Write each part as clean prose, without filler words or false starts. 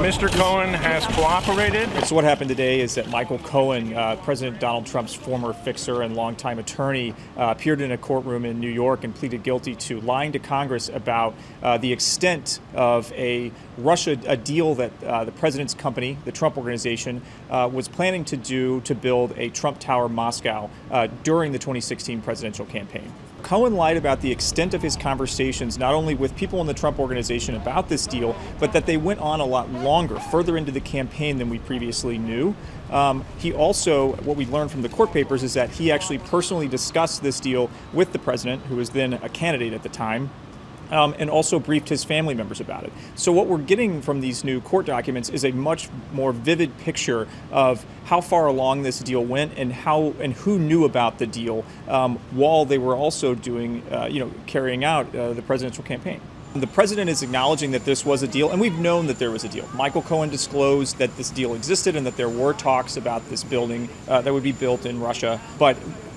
Mr. Cohen has cooperated. So what happened today is that Michael Cohen, President Donald Trump's former fixer and longtime attorney, appeared in a courtroom in New York and pleaded guilty to lying to Congress about the extent of a deal that the president's company, the Trump Organization, was planning to do to build a Trump Tower Moscow during the 2016 presidential campaign. Cohen lied about the extent of his conversations, not only with people in the Trump Organization about this deal, but that they went on a lot longer, further into the campaign than we previously knew. He also, what we learned from the court papers is that he actually personally discussed this deal with the president, who was then a candidate at the time, and also briefed his family members about it. So what we're getting from these new court documents is a much more vivid picture of how far along this deal went and who knew about the deal while they were also doing, carrying out the presidential campaign. The president is acknowledging that this was a deal, and we've known that there was a deal. Michael Cohen disclosed that this deal existed and that there were talks about this building that would be built in Russia. But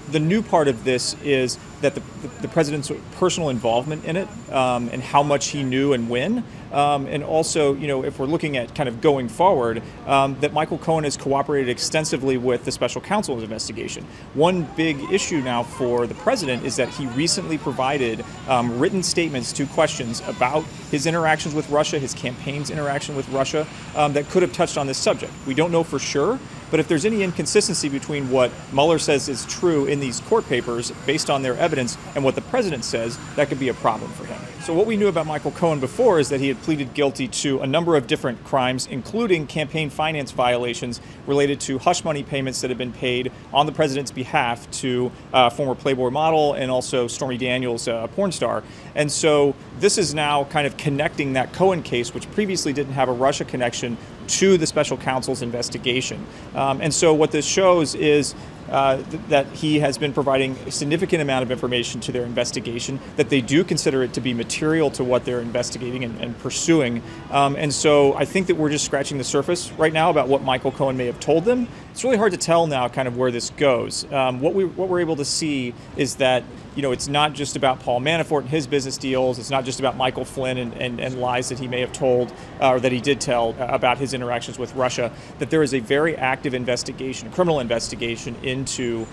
the new part of this is that the president's personal involvement in it and how much he knew and when. And also, if we're looking at kind of going forward, that Michael Cohen has cooperated extensively with the special counsel's investigation. One big issue now for the president is that he recently provided written statements to questions about his interactions with Russia, his campaign's interaction with Russia, that could have touched on this subject. We don't know for sure, but if there's any inconsistency between what Mueller says is true in these court papers based on their evidence and what the president says, that could be a problem for him. So what we knew about Michael Cohen before is that he had pleaded guilty to a number of different crimes, including campaign finance violations related to hush money payments that had been paid on the president's behalf to former Playboy model and also Stormy Daniels, a porn star. And so this is now kind of connecting that Cohen case, which previously didn't have a Russia connection, to the special counsel's investigation. And so what this shows is that he has been providing a significant amount of information to their investigation, that they do consider it to be material to what they're investigating and pursuing. And so I think that we're just scratching the surface right now about what Michael Cohen may have told them. It's really hard to tell now kind of where this goes. What we're able to see is that it's not just about Paul Manafort and his business deals. It's not just about Michael Flynn and lies that he may have told or that he did tell about his interactions with Russia, that there is a very active investigation, a criminal investigation into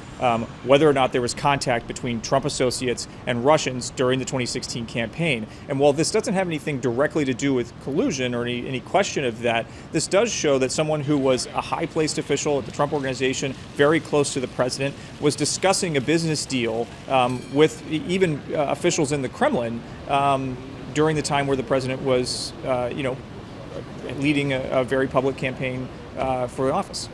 whether or not there was contact between Trump associates and Russians during the 2016 campaign. And while this doesn't have anything directly to do with collusion or any question of that, this does show that someone who was a high-placed official at the Trump Organization, very close to the president, was discussing a business deal with even officials in the Kremlin during the time where the president was, leading a very public campaign for office.